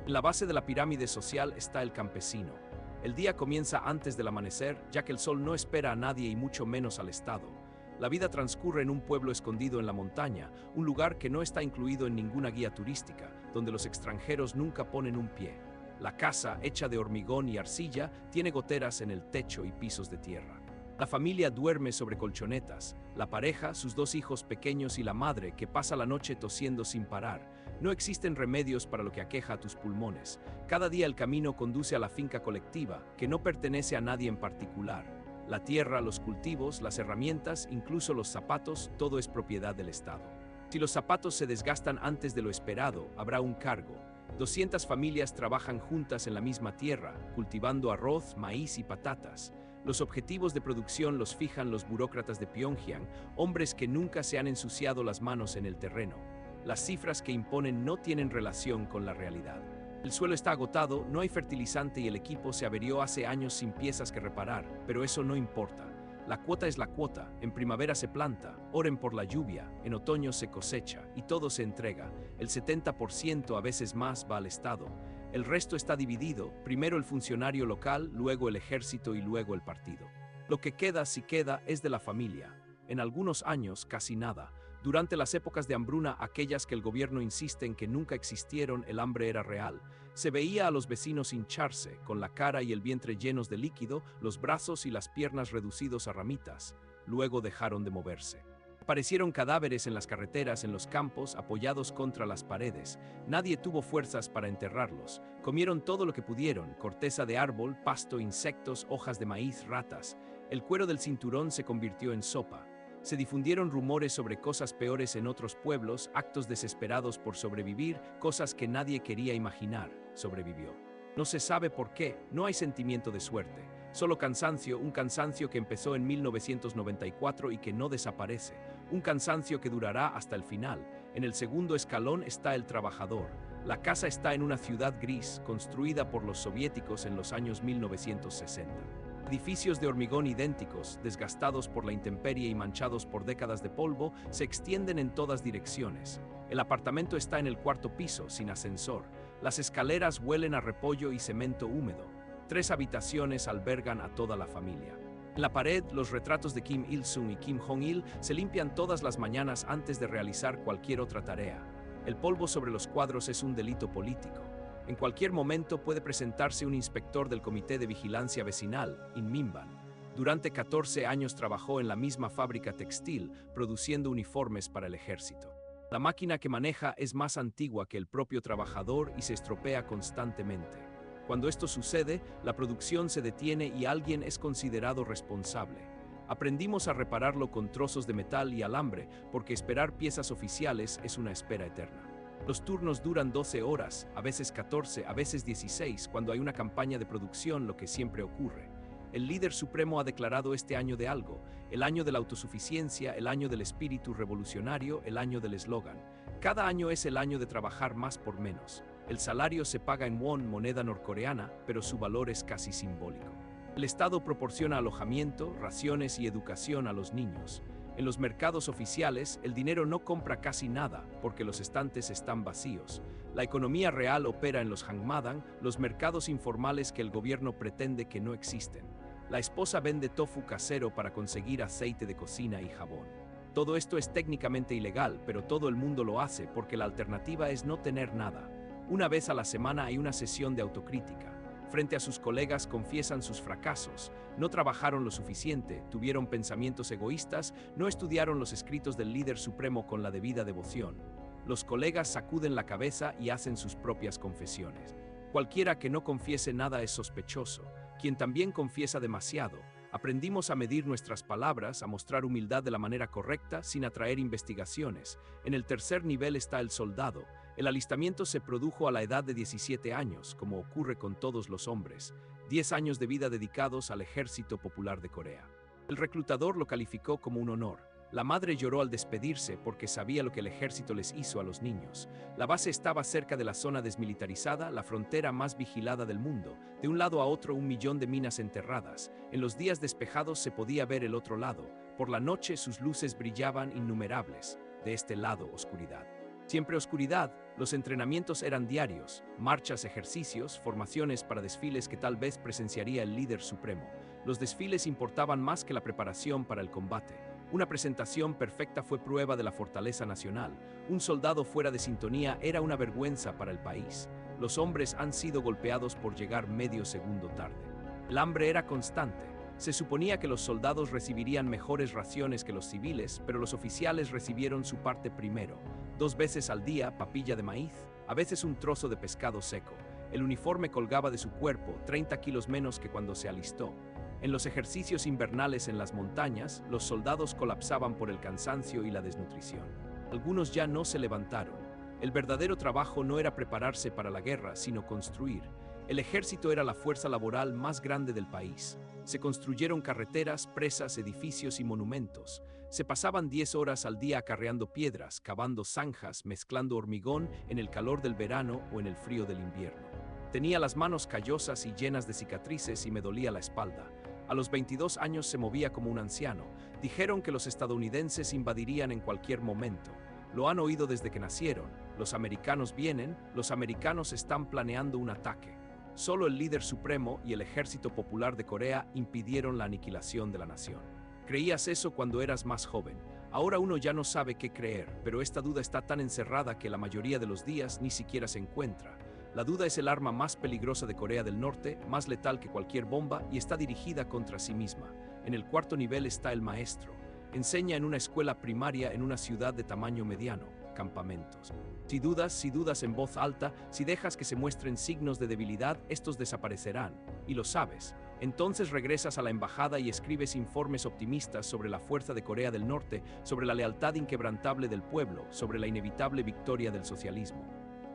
En la base de la pirámide social está el campesino. El día comienza antes del amanecer, ya que el sol no espera a nadie y mucho menos al Estado. La vida transcurre en un pueblo escondido en la montaña, un lugar que no está incluido en ninguna guía turística, donde los extranjeros nunca ponen un pie. La casa, hecha de hormigón y arcilla, tiene goteras en el techo y pisos de tierra. La familia duerme sobre colchonetas, la pareja, sus dos hijos pequeños y la madre que pasa la noche tosiendo sin parar. No existen remedios para lo que aqueja a tus pulmones. Cada día el camino conduce a la finca colectiva, que no pertenece a nadie en particular. La tierra, los cultivos, las herramientas, incluso los zapatos, todo es propiedad del Estado. Si los zapatos se desgastan antes de lo esperado, habrá un cargo. 200 familias trabajan juntas en la misma tierra, cultivando arroz, maíz y patatas. Los objetivos de producción los fijan los burócratas de Pyongyang, hombres que nunca se han ensuciado las manos en el terreno. Las cifras que imponen no tienen relación con la realidad. El suelo está agotado, no hay fertilizante y el equipo se averió hace años sin piezas que reparar, pero eso no importa. La cuota es la cuota, en primavera se planta, oren por la lluvia, en otoño se cosecha y todo se entrega. El 70%, a veces más, va al Estado. El resto está dividido, primero el funcionario local, luego el ejército y luego el partido. Lo que queda, si queda, es de la familia. En algunos años, casi nada. Durante las épocas de hambruna, aquellas que el gobierno insiste en que nunca existieron, el hambre era real. Se veía a los vecinos hincharse, con la cara y el vientre llenos de líquido, los brazos y las piernas reducidos a ramitas. Luego dejaron de moverse. Aparecieron cadáveres en las carreteras, en los campos, apoyados contra las paredes. Nadie tuvo fuerzas para enterrarlos. Comieron todo lo que pudieron, corteza de árbol, pasto, insectos, hojas de maíz, ratas. El cuero del cinturón se convirtió en sopa. Se difundieron rumores sobre cosas peores en otros pueblos, actos desesperados por sobrevivir, cosas que nadie quería imaginar. Sobrevivió. No se sabe por qué, no hay sentimiento de suerte. Solo cansancio, un cansancio que empezó en 1994 y que no desaparece. Un cansancio que durará hasta el final. En el segundo escalón está el trabajador. La casa está en una ciudad gris, construida por los soviéticos en los años 1960. Edificios de hormigón idénticos, desgastados por la intemperie y manchados por décadas de polvo, se extienden en todas direcciones. El apartamento está en el cuarto piso, sin ascensor. Las escaleras huelen a repollo y cemento húmedo. 3 habitaciones albergan a toda la familia. En la pared, los retratos de Kim Il-sung y Kim Jong-il se limpian todas las mañanas antes de realizar cualquier otra tarea. El polvo sobre los cuadros es un delito político. En cualquier momento puede presentarse un inspector del Comité de Vigilancia Vecinal, Inminban. Durante 14 años trabajó en la misma fábrica textil, produciendo uniformes para el ejército. La máquina que maneja es más antigua que el propio trabajador y se estropea constantemente. Cuando esto sucede, la producción se detiene y alguien es considerado responsable. Aprendimos a repararlo con trozos de metal y alambre, porque esperar piezas oficiales es una espera eterna. Los turnos duran 12 horas, a veces 14, a veces 16, cuando hay una campaña de producción, lo que siempre ocurre. El líder supremo ha declarado este año de algo, el año de la autosuficiencia, el año del espíritu revolucionario, el año del eslogan. Cada año es el año de trabajar más por menos. El salario se paga en won, moneda norcoreana, pero su valor es casi simbólico. El Estado proporciona alojamiento, raciones y educación a los niños. En los mercados oficiales, el dinero no compra casi nada, porque los estantes están vacíos. La economía real opera en los hangmadang, los mercados informales que el gobierno pretende que no existen. La esposa vende tofu casero para conseguir aceite de cocina y jabón. Todo esto es técnicamente ilegal, pero todo el mundo lo hace porque la alternativa es no tener nada. Una vez a la semana hay una sesión de autocrítica. Frente a sus colegas confiesan sus fracasos, no trabajaron lo suficiente, tuvieron pensamientos egoístas, no estudiaron los escritos del líder supremo con la debida devoción. Los colegas sacuden la cabeza y hacen sus propias confesiones. Cualquiera que no confiese nada es sospechoso, quien también confiesa demasiado. Aprendimos a medir nuestras palabras, a mostrar humildad de la manera correcta, sin atraer investigaciones. En el tercer nivel está el soldado. El alistamiento se produjo a la edad de 17 años, como ocurre con todos los hombres. 10 años de vida dedicados al Ejército Popular de Corea. El reclutador lo calificó como un honor. La madre lloró al despedirse porque sabía lo que el ejército les hizo a los niños. La base estaba cerca de la zona desmilitarizada, la frontera más vigilada del mundo. De un lado a otro 1 millón de minas enterradas. En los días despejados se podía ver el otro lado. Por la noche sus luces brillaban innumerables. De este lado, oscuridad. Siempre oscuridad, los entrenamientos eran diarios, marchas, ejercicios, formaciones para desfiles que tal vez presenciaría el líder supremo. Los desfiles importaban más que la preparación para el combate. Una presentación perfecta fue prueba de la fortaleza nacional. Un soldado fuera de sintonía era una vergüenza para el país. Los hombres han sido golpeados por llegar medio segundo tarde. El hambre era constante. Se suponía que los soldados recibirían mejores raciones que los civiles, pero los oficiales recibieron su parte primero. 2 veces al día, papilla de maíz, a veces un trozo de pescado seco. El uniforme colgaba de su cuerpo, 30 kilos menos que cuando se alistó. En los ejercicios invernales en las montañas, los soldados colapsaban por el cansancio y la desnutrición. Algunos ya no se levantaron. El verdadero trabajo no era prepararse para la guerra, sino construir. El ejército era la fuerza laboral más grande del país. Se construyeron carreteras, presas, edificios y monumentos. Se pasaban 10 horas al día acarreando piedras, cavando zanjas, mezclando hormigón en el calor del verano o en el frío del invierno. Tenía las manos callosas y llenas de cicatrices y me dolía la espalda. A los 22 años se movía como un anciano. Dijeron que los estadounidenses invadirían en cualquier momento. Lo han oído desde que nacieron. Los americanos vienen, los americanos están planeando un ataque. Solo el líder supremo y el Ejército Popular de Corea impidieron la aniquilación de la nación. Creías eso cuando eras más joven. Ahora uno ya no sabe qué creer, pero esta duda está tan encerrada que la mayoría de los días ni siquiera se encuentra. La duda es el arma más peligrosa de Corea del Norte, más letal que cualquier bomba y está dirigida contra sí misma. En el 4.º nivel está el maestro. Enseña en una escuela primaria en una ciudad de tamaño mediano. Campamentos. Si dudas en voz alta, si dejas que se muestren signos de debilidad, estos desaparecerán. Y lo sabes. Entonces regresas a la embajada y escribes informes optimistas sobre la fuerza de Corea del Norte, sobre la lealtad inquebrantable del pueblo, sobre la inevitable victoria del socialismo.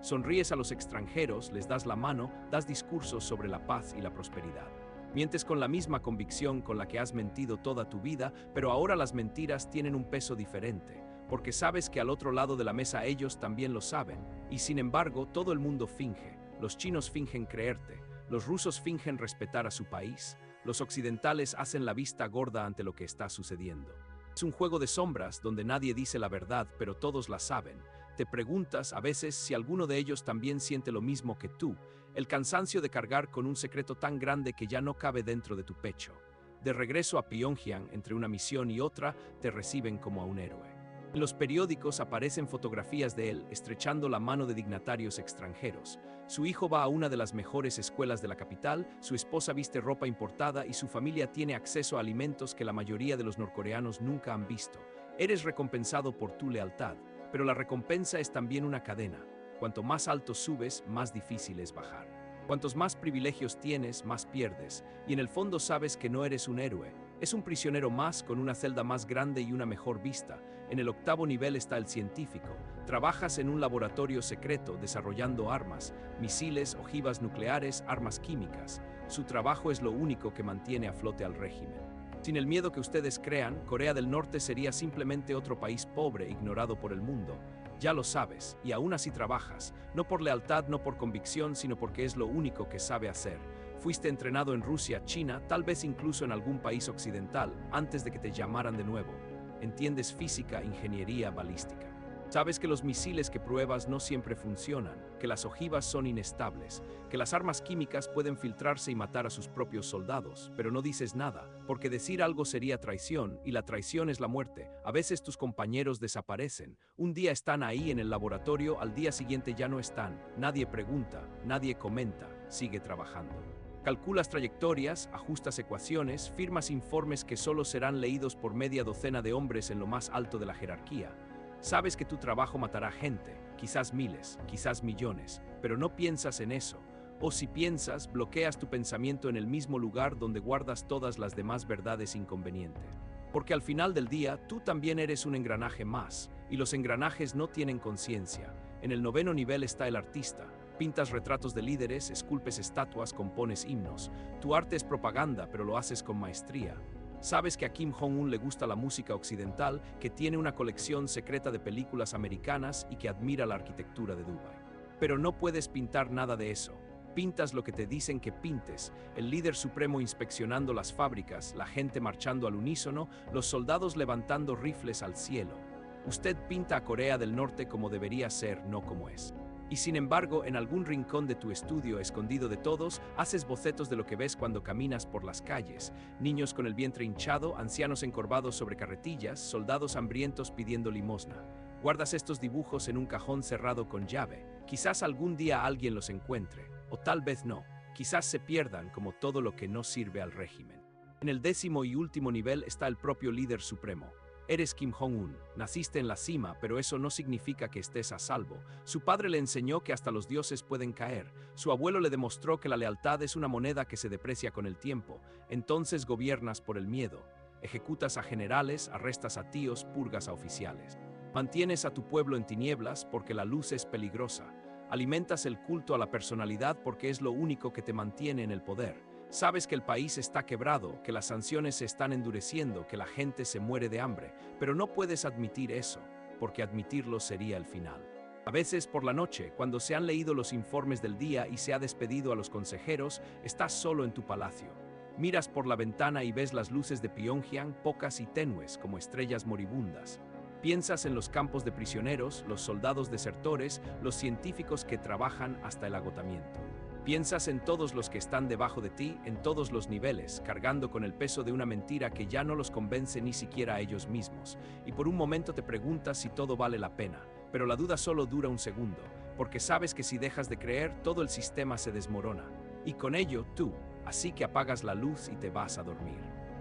Sonríes a los extranjeros, les das la mano, das discursos sobre la paz y la prosperidad. Mientes con la misma convicción con la que has mentido toda tu vida, pero ahora las mentiras tienen un peso diferente. Porque sabes que al otro lado de la mesa ellos también lo saben, y sin embargo todo el mundo finge. Los chinos fingen creerte, los rusos fingen respetar a su país, los occidentales hacen la vista gorda ante lo que está sucediendo. Es un juego de sombras donde nadie dice la verdad, pero todos la saben. Te preguntas a veces si alguno de ellos también siente lo mismo que tú, el cansancio de cargar con un secreto tan grande que ya no cabe dentro de tu pecho. De regreso a Pyongyang, entre una misión y otra, te reciben como a un héroe. En los periódicos aparecen fotografías de él estrechando la mano de dignatarios extranjeros. Su hijo va a una de las mejores escuelas de la capital, su esposa viste ropa importada y su familia tiene acceso a alimentos que la mayoría de los norcoreanos nunca han visto. Eres recompensado por tu lealtad, pero la recompensa es también una cadena. Cuanto más alto subes, más difícil es bajar. Cuantos más privilegios tienes, más pierdes, y en el fondo sabes que no eres un héroe. Es un prisionero más con una celda más grande y una mejor vista. En el 8.º nivel está el científico. Trabajas en un laboratorio secreto desarrollando armas, misiles, ojivas nucleares, armas químicas. Su trabajo es lo único que mantiene a flote al régimen. Sin el miedo que ustedes crean, Corea del Norte sería simplemente otro país pobre, ignorado por el mundo. Ya lo sabes, y aún así trabajas, no por lealtad, no por convicción, sino porque es lo único que sabe hacer. Fuiste entrenado en Rusia, China, tal vez incluso en algún país occidental, antes de que te llamaran de nuevo. Entiendes física, ingeniería, balística. Sabes que los misiles que pruebas no siempre funcionan, que las ojivas son inestables, que las armas químicas pueden filtrarse y matar a sus propios soldados, pero no dices nada, porque decir algo sería traición, y la traición es la muerte. A veces tus compañeros desaparecen. Un día están ahí en el laboratorio, al día siguiente ya no están. Nadie pregunta, nadie comenta, sigue trabajando. Calculas trayectorias, ajustas ecuaciones, firmas informes que solo serán leídos por media docena de hombres en lo más alto de la jerarquía. Sabes que tu trabajo matará gente, quizás miles, quizás millones, pero no piensas en eso. O si piensas, bloqueas tu pensamiento en el mismo lugar donde guardas todas las demás verdades inconvenientes. Porque al final del día, tú también eres un engranaje más, y los engranajes no tienen conciencia. En el 9.º nivel está el artista. Pintas retratos de líderes, esculpes estatuas, compones himnos. Tu arte es propaganda, pero lo haces con maestría. Sabes que a Kim Jong-un le gusta la música occidental, que tiene una colección secreta de películas americanas y que admira la arquitectura de Dubái. Pero no puedes pintar nada de eso. Pintas lo que te dicen que pintes, el líder supremo inspeccionando las fábricas, la gente marchando al unísono, los soldados levantando rifles al cielo. Usted pinta a Corea del Norte como debería ser, no como es. Y sin embargo, en algún rincón de tu estudio, escondido de todos, haces bocetos de lo que ves cuando caminas por las calles. Niños con el vientre hinchado, ancianos encorvados sobre carretillas, soldados hambrientos pidiendo limosna. Guardas estos dibujos en un cajón cerrado con llave. Quizás algún día alguien los encuentre, o tal vez no. Quizás se pierdan como todo lo que no sirve al régimen. En el 10º y último nivel está el propio líder supremo. Eres Kim Jong-un, naciste en la cima, pero eso no significa que estés a salvo. Su padre le enseñó que hasta los dioses pueden caer. Su abuelo le demostró que la lealtad es una moneda que se deprecia con el tiempo. Entonces gobiernas por el miedo. Ejecutas a generales, arrestas a tíos, purgas a oficiales. Mantienes a tu pueblo en tinieblas porque la luz es peligrosa. Alimentas el culto a la personalidad porque es lo único que te mantiene en el poder. Sabes que el país está quebrado, que las sanciones se están endureciendo, que la gente se muere de hambre, pero no puedes admitir eso, porque admitirlo sería el final. A veces por la noche, cuando se han leído los informes del día y se ha despedido a los consejeros, estás solo en tu palacio. Miras por la ventana y ves las luces de Pyongyang, pocas y tenues, como estrellas moribundas. Piensas en los campos de prisioneros, los soldados desertores, los científicos que trabajan hasta el agotamiento. Piensas en todos los que están debajo de ti, en todos los niveles, cargando con el peso de una mentira que ya no los convence ni siquiera a ellos mismos. Y por un momento te preguntas si todo vale la pena, pero la duda solo dura un segundo, porque sabes que si dejas de creer, todo el sistema se desmorona. Y con ello, tú, así que apagas la luz y te vas a dormir.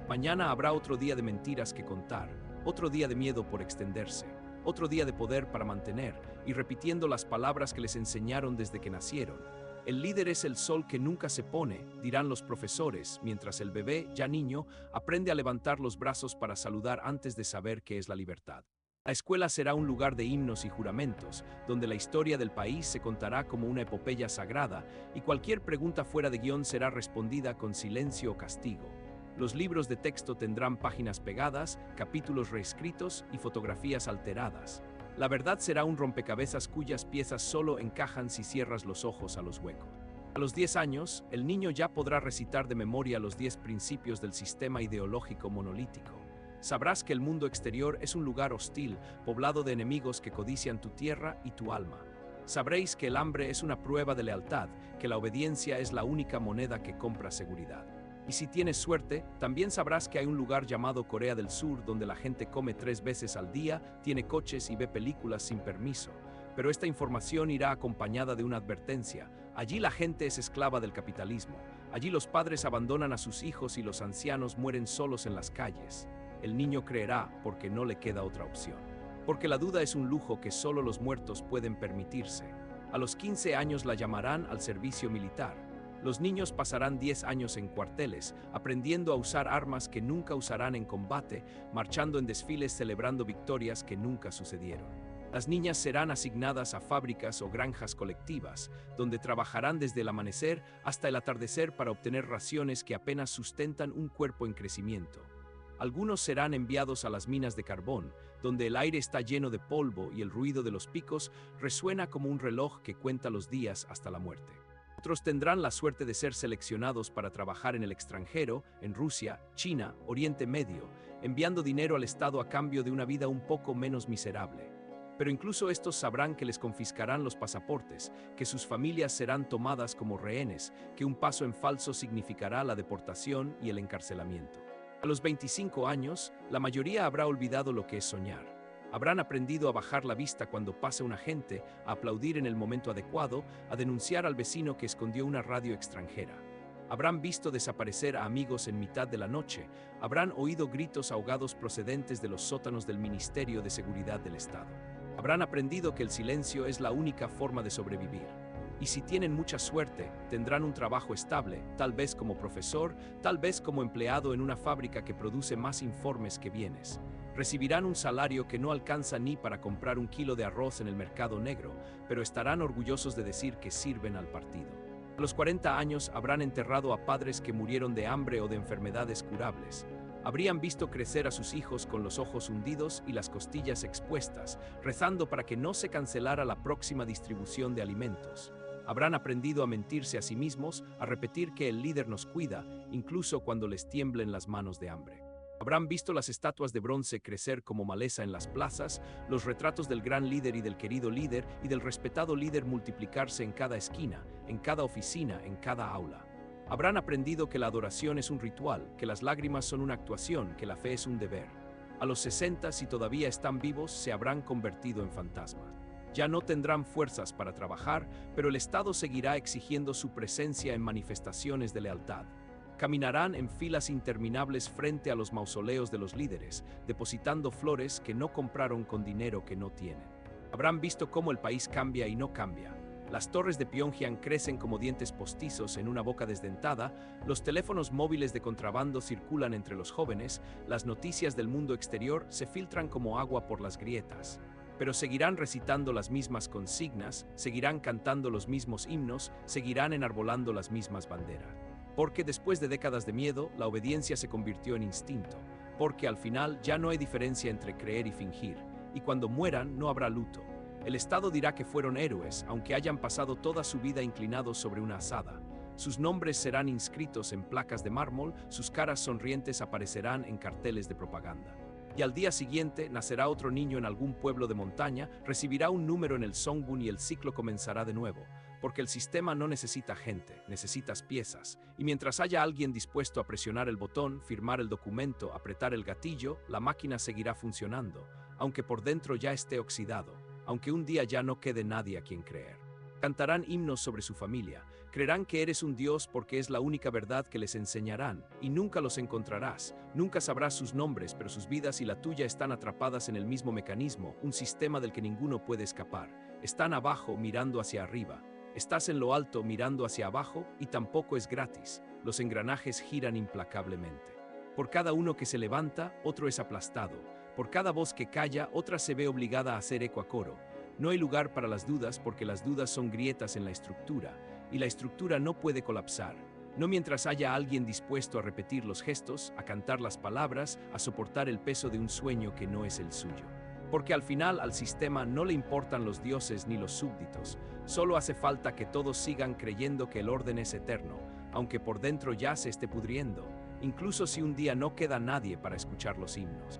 Mañana habrá otro día de mentiras que contar, otro día de miedo por extenderse, otro día de poder para mantener, y repitiendo las palabras que les enseñaron desde que nacieron. El líder es el sol que nunca se pone, dirán los profesores, mientras el bebé, ya niño, aprende a levantar los brazos para saludar antes de saber qué es la libertad. La escuela será un lugar de himnos y juramentos, donde la historia del país se contará como una epopeya sagrada, y cualquier pregunta fuera de guión será respondida con silencio o castigo. Los libros de texto tendrán páginas pegadas, capítulos reescritos y fotografías alteradas. La verdad será un rompecabezas cuyas piezas solo encajan si cierras los ojos a los huecos. A los 10 años, el niño ya podrá recitar de memoria los 10 principios del sistema ideológico monolítico. Sabrás que el mundo exterior es un lugar hostil, poblado de enemigos que codician tu tierra y tu alma. Sabréis que el hambre es una prueba de lealtad, que la obediencia es la única moneda que compra seguridad. Y si tienes suerte, también sabrás que hay un lugar llamado Corea del Sur donde la gente come 3 veces al día, tiene coches y ve películas sin permiso. Pero esta información irá acompañada de una advertencia. Allí la gente es esclava del capitalismo. Allí los padres abandonan a sus hijos y los ancianos mueren solos en las calles. El niño creerá porque no le queda otra opción. Porque la duda es un lujo que solo los muertos pueden permitirse. A los 15 años la llamarán al servicio militar. Los niños pasarán 10 años en cuarteles, aprendiendo a usar armas que nunca usarán en combate, marchando en desfiles celebrando victorias que nunca sucedieron. Las niñas serán asignadas a fábricas o granjas colectivas, donde trabajarán desde el amanecer hasta el atardecer para obtener raciones que apenas sustentan un cuerpo en crecimiento. Algunos serán enviados a las minas de carbón, donde el aire está lleno de polvo y el ruido de los picos resuena como un reloj que cuenta los días hasta la muerte. Otros tendrán la suerte de ser seleccionados para trabajar en el extranjero, en Rusia, China, Oriente Medio, enviando dinero al Estado a cambio de una vida un poco menos miserable. Pero incluso estos sabrán que les confiscarán los pasaportes, que sus familias serán tomadas como rehenes, que un paso en falso significará la deportación y el encarcelamiento. A los 25 años, la mayoría habrá olvidado lo que es soñar. Habrán aprendido a bajar la vista cuando pasa un agente, a aplaudir en el momento adecuado, a denunciar al vecino que escondió una radio extranjera. Habrán visto desaparecer a amigos en mitad de la noche, habrán oído gritos ahogados procedentes de los sótanos del Ministerio de Seguridad del Estado. Habrán aprendido que el silencio es la única forma de sobrevivir. Y si tienen mucha suerte, tendrán un trabajo estable, tal vez como profesor, tal vez como empleado en una fábrica que produce más informes que bienes. Recibirán un salario que no alcanza ni para comprar un kilo de arroz en el mercado negro, pero estarán orgullosos de decir que sirven al partido. A los 40 años habrán enterrado a padres que murieron de hambre o de enfermedades curables. Habrían visto crecer a sus hijos con los ojos hundidos y las costillas expuestas, rezando para que no se cancelara la próxima distribución de alimentos. Habrán aprendido a mentirse a sí mismos, a repetir que el líder nos cuida, incluso cuando les tiemblen las manos de hambre. Habrán visto las estatuas de bronce crecer como maleza en las plazas, los retratos del gran líder y del querido líder y del respetado líder multiplicarse en cada esquina, en cada oficina, en cada aula. Habrán aprendido que la adoración es un ritual, que las lágrimas son una actuación, que la fe es un deber. A los 60, si todavía están vivos, se habrán convertido en fantasmas. Ya no tendrán fuerzas para trabajar, pero el Estado seguirá exigiendo su presencia en manifestaciones de lealtad. Caminarán en filas interminables frente a los mausoleos de los líderes, depositando flores que no compraron con dinero que no tienen. Habrán visto cómo el país cambia y no cambia. Las torres de Pyongyang crecen como dientes postizos en una boca desdentada, los teléfonos móviles de contrabando circulan entre los jóvenes, las noticias del mundo exterior se filtran como agua por las grietas. Pero seguirán recitando las mismas consignas, seguirán cantando los mismos himnos, seguirán enarbolando las mismas banderas. Porque después de décadas de miedo, la obediencia se convirtió en instinto. Porque al final ya no hay diferencia entre creer y fingir. Y cuando mueran no habrá luto. El Estado dirá que fueron héroes, aunque hayan pasado toda su vida inclinados sobre una azada. Sus nombres serán inscritos en placas de mármol, sus caras sonrientes aparecerán en carteles de propaganda. Y al día siguiente nacerá otro niño en algún pueblo de montaña, recibirá un número en el songbun y el ciclo comenzará de nuevo. Porque el sistema no necesita gente, necesitas piezas. Y mientras haya alguien dispuesto a presionar el botón, firmar el documento, apretar el gatillo, la máquina seguirá funcionando, aunque por dentro ya esté oxidado, aunque un día ya no quede nadie a quien creer. Cantarán himnos sobre su familia, creerán que eres un dios porque es la única verdad que les enseñarán, y nunca los encontrarás, nunca sabrás sus nombres, pero sus vidas y la tuya están atrapadas en el mismo mecanismo, un sistema del que ninguno puede escapar. Están abajo mirando hacia arriba. Estás en lo alto mirando hacia abajo y tampoco es gratis. Los engranajes giran implacablemente. Por cada uno que se levanta, otro es aplastado. Por cada voz que calla, otra se ve obligada a hacer eco a coro. No hay lugar para las dudas porque las dudas son grietas en la estructura, y la estructura no puede colapsar. No mientras haya alguien dispuesto a repetir los gestos, a cantar las palabras, a soportar el peso de un sueño que no es el suyo. Porque al final al sistema no le importan los dioses ni los súbditos, solo hace falta que todos sigan creyendo que el orden es eterno, aunque por dentro ya se esté pudriendo, incluso si un día no queda nadie para escuchar los himnos.